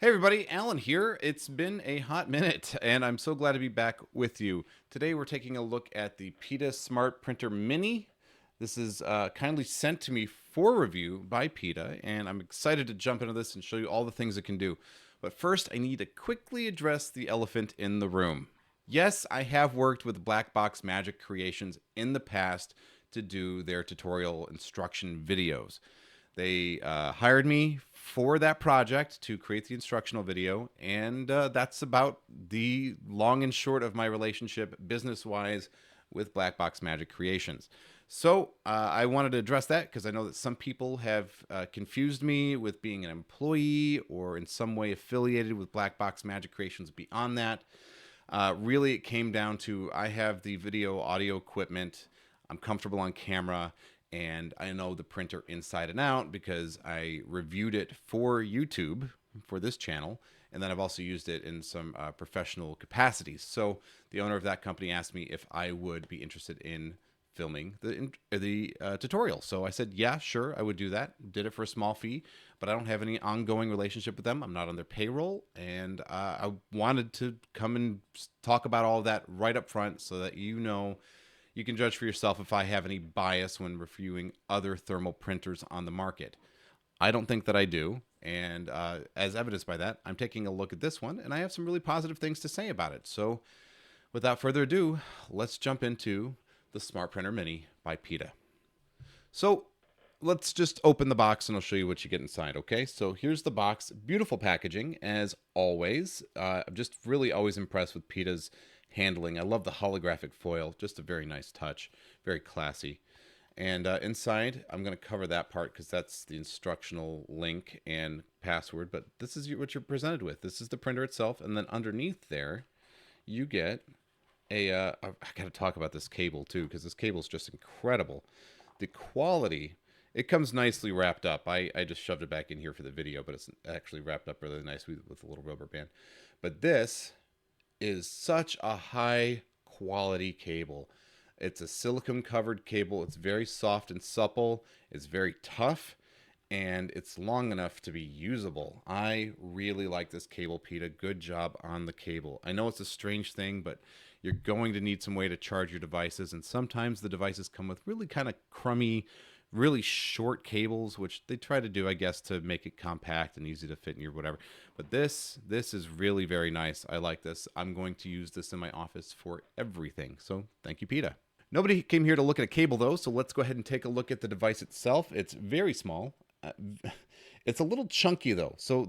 Hey everybody, Alan here. It's been a hot minute and I'm so glad to be back with you. Today we're taking a look at the Pitata Smart Printer Mini. This is kindly sent to me for review by PETA, and I'm excited to jump into this and show you all the things it can do. But first, I need to quickly address the elephant in the room. Yes, I have worked with Black Box Magic Creations in the past to do their tutorial instruction videos. They hired me for that project to create the instructional video, and that's about the long and short of my relationship business wise with Black Box Magic Creations. So I wanted to address that because I know that some people have confused me with being an employee or in some way affiliated with Black Box Magic Creations beyond that. Really, it came down to I have the video audio equipment. I'm comfortable on camera, and I know the printer inside and out because I reviewed it for YouTube for this channel, and then I've also used it in some professional capacities. So the owner of that company asked me if I would be interested in filming the tutorial. So I said, yeah, sure, I would do that. Did it for a small fee, but I don't have any ongoing relationship with them. I'm not on their payroll, and I wanted to come and talk about all of that right up front so that you can judge for yourself if I have any bias when reviewing other thermal printers on the market. I don't think that I do. And as evidenced by that, I'm taking a look at this one, and I have some really positive things to say about it. So without further ado, let's jump into the Smart Printer Mini by PETA. So let's just open the box and I'll show you what you get inside, okay? So here's the box. Beautiful packaging, as always. I'm just really always impressed with PETA's handling. I love the holographic foil. Just a very nice touch. Very classy. And inside, I'm going to cover that part because that's the instructional link and password. But this is what you're presented with. This is the printer itself. And then underneath there, you get I got to talk about this cable too because this cable is just incredible. The quality, it comes nicely wrapped up. I just shoved it back in here for the video, but it's actually wrapped up really nice with a little rubber band. But this is such a high quality cable. It's a silicone covered cable. It's very soft and supple. It's very tough, and it's long enough to be usable. I really like this cable, PETA. Good job on the cable. I know it's a strange thing, but you're going to need some way to charge your devices, and sometimes the devices come with really kind of crummy, really short cables, which they try to do, I guess, to make it compact and easy to fit in your whatever. But this is really very nice. I like this. I'm going to use this in my office for everything. So thank you, PETA. Nobody came here to look at a cable though, so let's go ahead and take a look at the device itself. It's very small. It's a little chunky though, so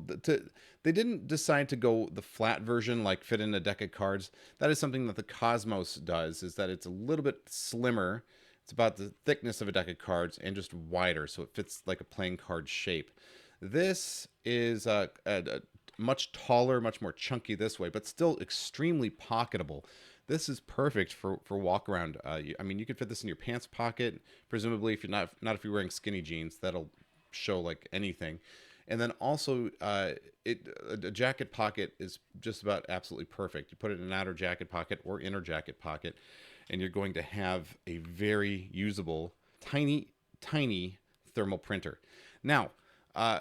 they didn't decide to go the flat version, like fit in a deck of cards. That is something that the Cosmos does, is that it's a little bit slimmer. It's about the thickness of a deck of cards and just wider, so it fits like a playing card shape. This is a much taller, much more chunky this way, but still extremely pocketable. This is perfect for walk around. I mean, you could fit this in your pants pocket, presumably if you're not if you're wearing skinny jeans. That'll show like anything. And then also, a jacket pocket is just about absolutely perfect. You put it in an outer jacket pocket or inner jacket pocket, and you're going to have a very usable, tiny thermal printer. Now,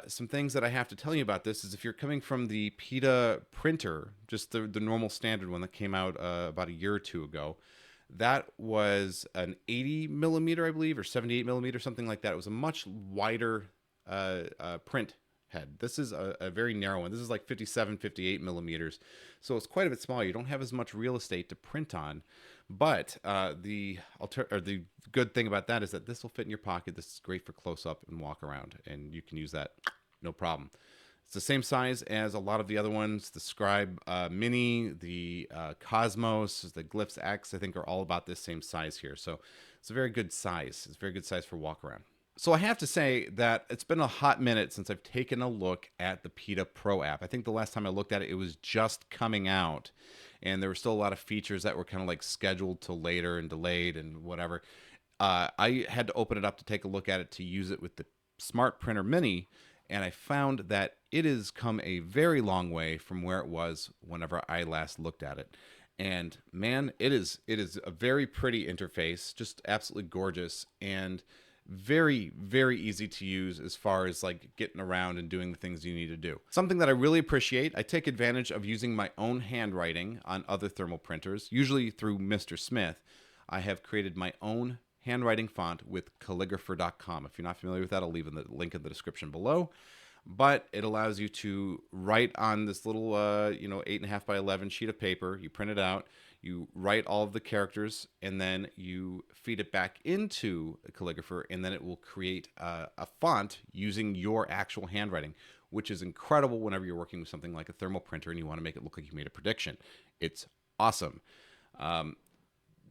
some things that I have to tell you about this is if you're coming from the PETA printer, just the normal standard one that came out about a year or two ago, that was an 80 millimeter, I believe, or 78 millimeter, something like that. It was a much wider print head. This is a very narrow one. This is like 57, 58 millimeters. So it's quite a bit smaller. You don't have as much real estate to print on. But the good thing about that is that this will fit in your pocket. This is great for close up and walk around, and you can use that no problem. It's the same size as a lot of the other ones. The Scribe Mini, the Cosmos, the Glyphs X, I think are all about this same size here. So it's a very good size. It's a very good size for walk around. So I have to say that it's been a hot minute since I've taken a look at the PETA Pro app. I think the last time I looked at it, it was just coming out, and there were still a lot of features that were kind of like scheduled till later and delayed and whatever. I had to open it up to take a look at it to use it with the Smart Printer Mini, and I found that it has come a very long way from where it was whenever I last looked at it. And man, it is a very pretty interface, just absolutely gorgeous. And Very, very easy to use as far as like getting around and doing the things you need to do. Something that I really appreciate, I take advantage of using my own handwriting on other thermal printers, usually through Mr. Smith. I have created my own handwriting font with calligrapher.com. If you're not familiar with that, I'll leave the link in the description below. But it allows you to write on this little, 8.5 by 11 sheet of paper. You print it out, you write all of the characters, and then you feed it back into a calligrapher, and then it will create a font using your actual handwriting, which is incredible whenever you're working with something like a thermal printer and you want to make it look like you made a prediction. It's awesome.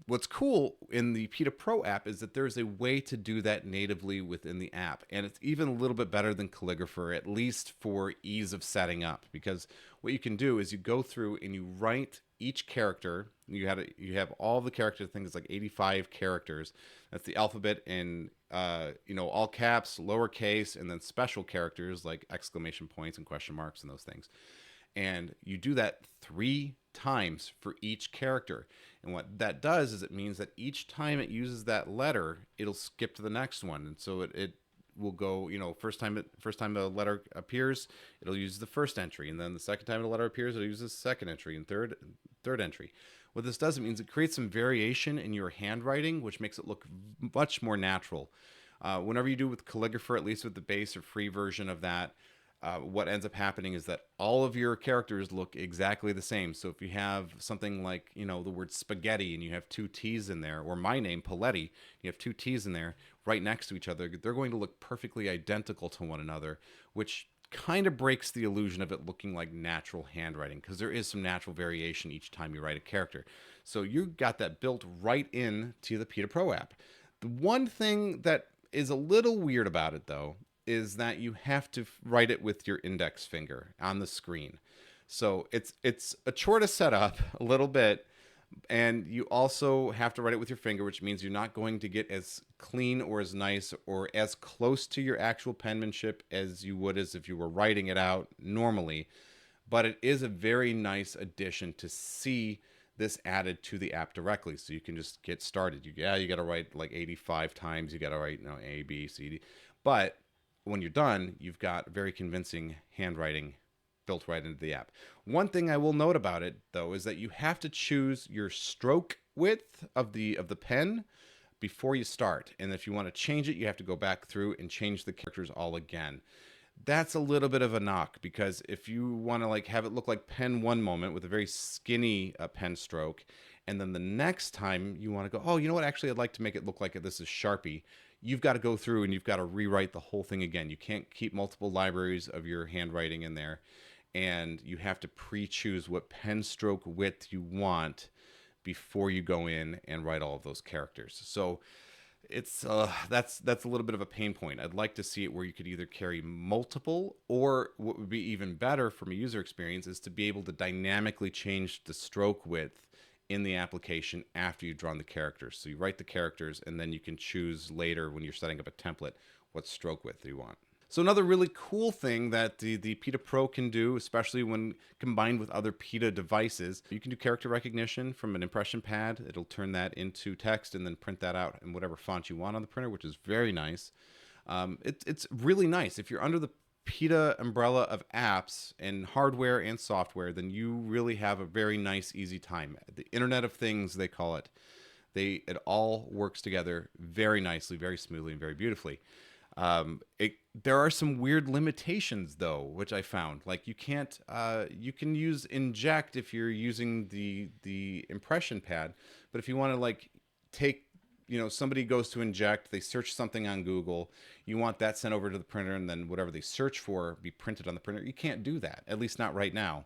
What's cool in the Pita Pro app is that there's a way to do that natively within the app. And it's even a little bit better than Calligrapher, at least for ease of setting up. Because what you can do is you go through and you write each character. You have all the characters, I think it's like 85 characters. That's the alphabet in all caps, lowercase, and then special characters like exclamation points and question marks and those things. And you do that 3 times for each character. And what that does is it means that each time it uses that letter, it'll skip to the next one. And so it will go, first time the letter appears, it'll use the first entry. And then the second time the letter appears, it'll use the second entry and third entry. What this does, it means it creates some variation in your handwriting, which makes it look much more natural. Whenever you do with Calligrapher, at least with the base or free version of that, what ends up happening is that all of your characters look exactly the same. So if you have something like, the word spaghetti and you have 2 T's in there, or my name, Paletti, you have 2 T's in there right next to each other, they're going to look perfectly identical to one another, which kind of breaks the illusion of it looking like natural handwriting, because there is some natural variation each time you write a character. So you got that built right into the Pita Pro app. The one thing that is a little weird about it, though, is that you have to write it with your index finger on the screen. So it's a chore to set up a little bit, and you also have to write it with your finger, which means you're not going to get as clean or as nice or as close to your actual penmanship as you would as if you were writing it out normally. But it is a very nice addition to see this added to the app directly, so you can just get started. You got to write like 85 times. You got to write A, B, C, D, but when you're done, you've got very convincing handwriting built right into the app. One thing I will note about it, though, is that you have to choose your stroke width of the pen before you start. And if you want to change it, you have to go back through and change the characters all again. That's a little bit of a knock, because if you want to have it look like pen one moment with a very skinny pen stroke, and then the next time you want to go, oh, you know what, actually I'd like to make it look like this is Sharpie, you've got to go through and you've got to rewrite the whole thing again. You can't keep multiple libraries of your handwriting in there, and you have to pre-choose what pen stroke width you want before you go in and write all of those characters. So it's that's a little bit of a pain point. I'd like to see it where you could either carry multiple, or what would be even better from a user experience is to be able to dynamically change the stroke width in the application after you've drawn the characters. So you write the characters, and then you can choose later when you're setting up a template what stroke width you want. So another really cool thing that the Pita Pro can do, especially when combined with other Pita devices, you can do character recognition from an impression pad. It'll turn that into text and then print that out in whatever font you want on the printer, which is very nice. It's really nice. If you're under the Pita umbrella of apps and hardware and software, then you really have a very nice, easy time. The Internet of Things, they call it. It all works together very nicely, very smoothly, and very beautifully. There are some weird limitations, though, which I found. Like you can use Inject if you're using the impression pad, but if you want to take, somebody goes to Inject, they search something on Google, you want that sent over to the printer, and then whatever they search for be printed on the printer. You can't do that, at least not right now.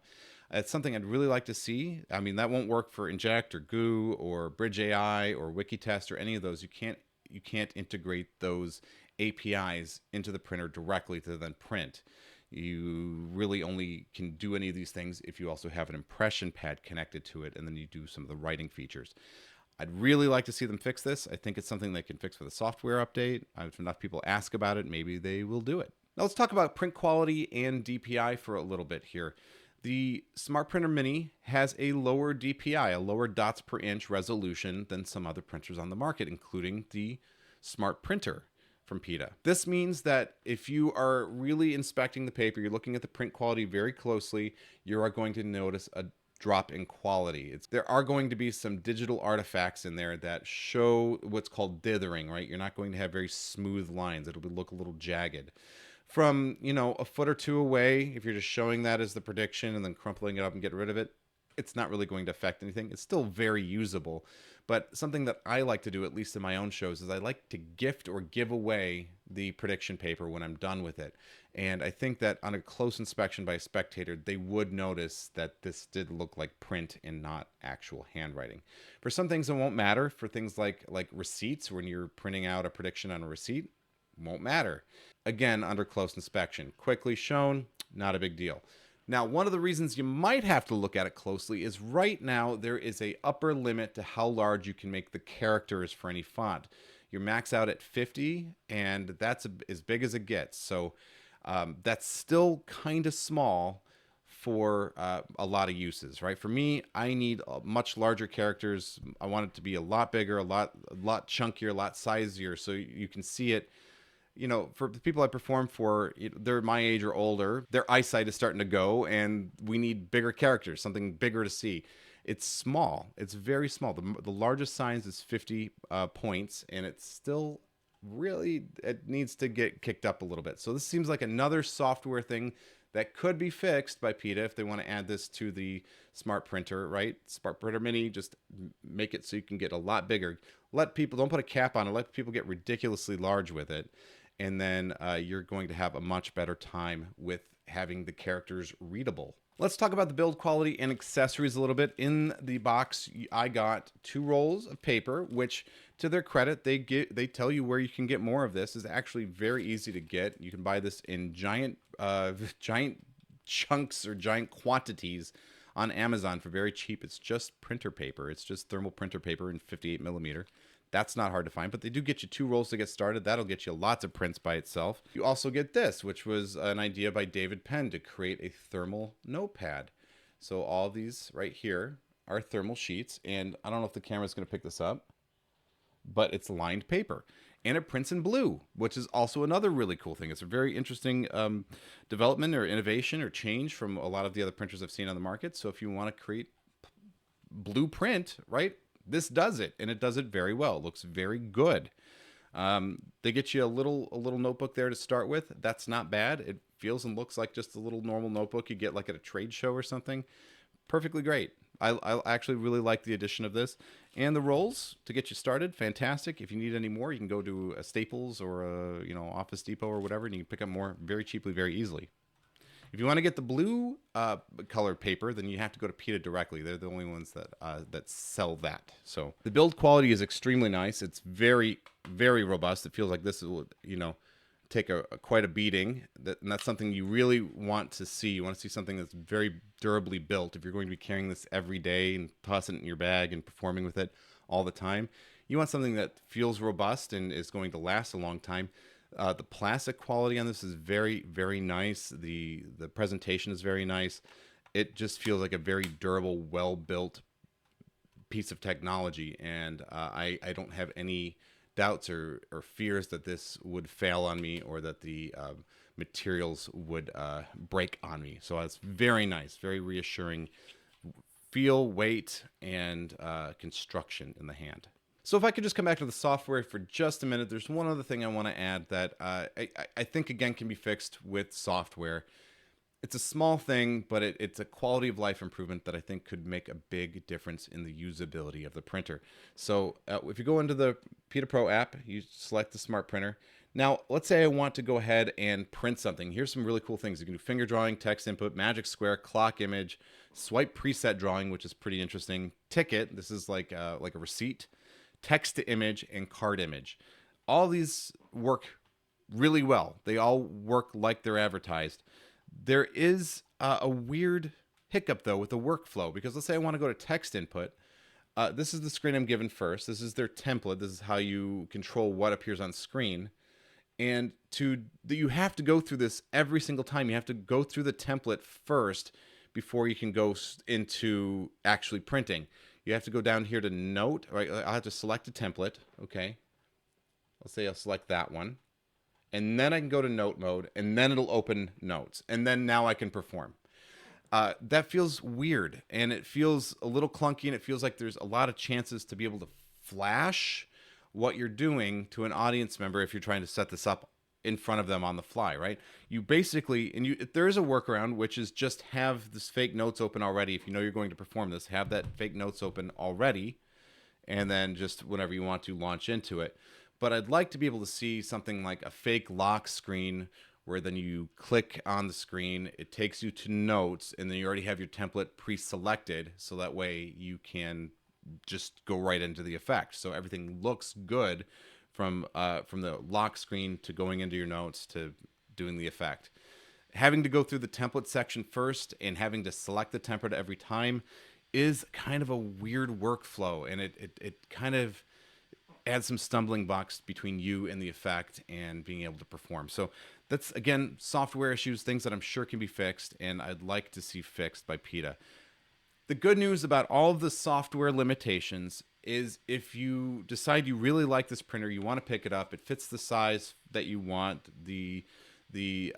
It's something I'd really like to see. I mean, that won't work for Inject or Goo or Bridge AI or Wikitest or any of those. You can't integrate those APIs into the printer directly to then print. You really only can do any of these things if you also have an impression pad connected to it, and then you do some of the writing features. I'd really like to see them fix this. I think it's something they can fix with a software update. If enough people ask about it, maybe they will do it. Now let's talk about print quality and DPI for a little bit here. The Smart Printer Mini has a lower DPI, a lower dots per inch resolution than some other printers on the market, including the Smart Printer. from PETA. This means that if you are really inspecting the paper, you're looking at the print quality very closely, you are going to notice a drop in quality. There are going to be some digital artifacts in there that show what's called dithering, right? You're not going to have very smooth lines. It'll look a little jagged. From, a foot or two away, if you're just showing that as the prediction and then crumpling it up and getting rid of it, it's not really going to affect anything. It's still very usable. But something that I like to do, at least in my own shows, is I like to gift or give away the prediction paper when I'm done with it. And I think that on a close inspection by a spectator, they would notice that this did look like print and not actual handwriting. For some things, it won't matter. For things like receipts, when you're printing out a prediction on a receipt, won't matter. Again, under close inspection. Quickly shown, not a big deal. Now, one of the reasons you might have to look at it closely is right now there is a upper limit to how large you can make the characters for any font. You're max out at 50, and that's as big as it gets. So that's still kind of small for a lot of uses, right? For me, I need much larger characters. I want it to be a lot bigger, a lot chunkier, a lot sizier, so you can see it. For the people I perform for, they're my age or older. Their eyesight is starting to go, and we need bigger characters, something bigger to see. It's small. It's very small. The largest size is 50 points, and it's still really, it needs to get kicked up a little bit. So this seems like another software thing that could be fixed by PETA if they want to add this to the smart printer, right? Smart Printer Mini, just make it so you can get a lot bigger. Let people, don't put a cap on it, let people get ridiculously large with it. And then you're going to have a much better time with having the characters readable. Let's talk about the build quality and accessories a little bit. In the box, I got 2 rolls of paper, which, to their credit, they tell you where you can get more of this. It's actually very easy to get. You can buy this in giant chunks or giant quantities on Amazon for very cheap. It's just printer paper. It's just thermal printer paper in 58 millimeter. That's not hard to find, but they do get you 2 rolls to get started. That'll get you lots of prints by itself. You also get this, which was an idea by David Penn to create a thermal notepad. So all these right here are thermal sheets, and I don't know if the camera's going to pick this up, but it's lined paper. And it prints in blue, which is also another really cool thing. It's a very interesting development or innovation or change from a lot of the other printers I've seen on the market. So if you want to create blue print, right? This does it, and it does it very well. It looks very good. They get you a little notebook there to start with. That's not bad. It feels and looks like just a little normal notebook you get like at a trade show or something. Perfectly great. I actually really like the addition of this. And the rolls to get you started, fantastic. If you need any more, you can go to a Staples or a Office Depot or whatever, and you can pick up more very cheaply, very easily. If you want to get the blue colored paper, then you have to go to PETA directly. They're the only ones that sell that. So the build quality is extremely nice. It's very, very robust. It feels like this will, take quite a beating. And that's something you really want to see. You want to see something that's very durably built. If you're going to be carrying this every day and tossing it in your bag and performing with it all the time, you want something that feels robust and is going to last a long time. The plastic quality on this is very, very nice. The presentation is very nice. It just feels like a very durable, well-built piece of technology, and I don't have any doubts or fears that this would fail on me or that the materials would break on me. So it's very nice, very reassuring feel, weight, and construction in the hand. So if I could just come back to the software for just a minute, there's one other thing I want to add that I think, again, can be fixed with software. It's a small thing, but it's a quality of life improvement that I think could make a big difference in the usability of the printer. So if you go into the PETA Pro app, you select the smart printer. Now, let's say I want to go ahead and print something. Here's some really cool things. You can do finger drawing, text input, magic square, clock image, swipe preset drawing, which is pretty interesting, ticket, this is like a receipt, text to image, and card image. All these work really well. They all work like they're advertised. There is a weird hiccup, though, with the workflow, because let's say I want to go to text input. This is the screen I'm given first. This is their template. This is how you control what appears on screen. And you have to go through this every single time. You have to go through the template first before you can go into actually printing. You have to go down here to note. Right? I'll have to select a template. Okay. Let's say I'll select that one. and then I can go to note mode, and then it'll open notes, and then now I can perform. That feels weird, and it feels a little clunky, and it feels like there's a lot of chances to be able to flash what you're doing to an audience member if you're trying to set this up in front of them on the fly, right? You basically, and there is a workaround, which is just have this fake notes open already. If you know you're going to perform this, have that fake notes open already, and then just whenever you want to launch into it. But I'd like to be able to see something like a fake lock screen where then you click on the screen, it takes you to notes, and then you already have your template pre-selected, so that way you can just go right into the effect. So everything looks good from the lock screen to going into your notes to doing the effect. Having to go through the template section first and having to select the template every time is kind of a weird workflow, and it kind of adds some stumbling blocks between you and the effect and being able to perform. So that's, again, software issues, things that I'm sure can be fixed, and I'd like to see fixed by PETA. The good news about all of the software limitations is if you decide you really like this printer, you want to pick it up, it fits the size that you want,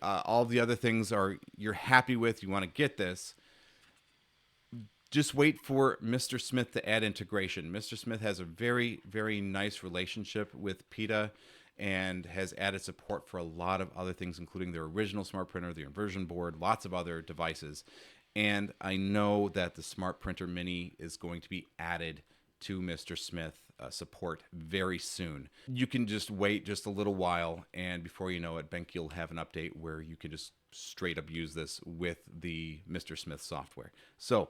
all the other things are you're happy with, you want to get this, just wait for Mr. Smith to add integration. Mr. Smith has a very, very nice relationship with PETA and has added support for a lot of other things, including their original smart printer, the inversion board, lots of other devices. And I know that the Smart Printer Mini is going to be added to Mr. Smith support very soon. You can just wait just a little while, and before you know it, BenQ will have an update where you can just straight up use this with the Mr. Smith software. So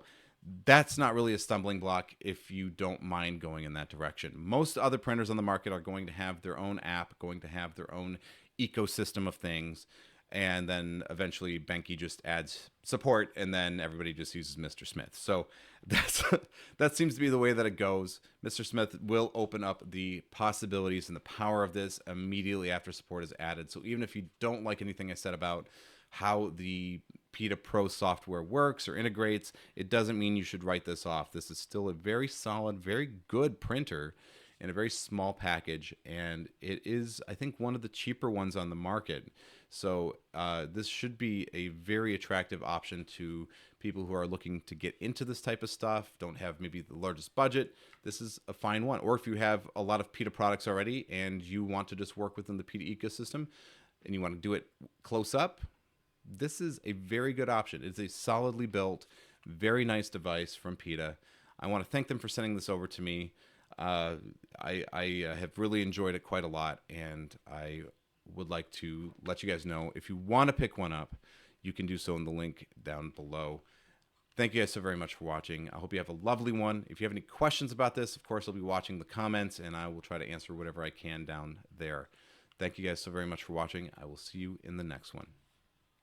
that's not really a stumbling block if you don't mind going in that direction. Most other printers on the market are going to have their own app, going to have their own ecosystem of things, and then eventually BenQ just adds support, and then everybody just uses Mr. Smith. So that seems to be the way that it goes. Mr. Smith will open up the possibilities and the power of this immediately after support is added. So even if you don't like anything I said about how the PETA Pro software works or integrates, it doesn't mean you should write this off. This is still a very solid, very good printer in a very small package, and it is, I think, one of the cheaper ones on the market. So this should be a very attractive option to people who are looking to get into this type of stuff, don't have maybe the largest budget. This is a fine one. Or if you have a lot of PETA products already and you want to just work within the PETA ecosystem and you want to do it close up, this is a very good option. It's a solidly built, very nice device from PETA. I want to thank them for sending this over to me. I have really enjoyed it quite a lot, and I would like to let you guys know if you want to pick one up, you can do so in the link down below. Thank you guys so very much for watching. I hope you have a lovely one. If you have any questions about this, of course, I'll be watching the comments, and I will try to answer whatever I can down there. Thank you guys so very much for watching. I will see you in the next one.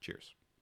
Cheers.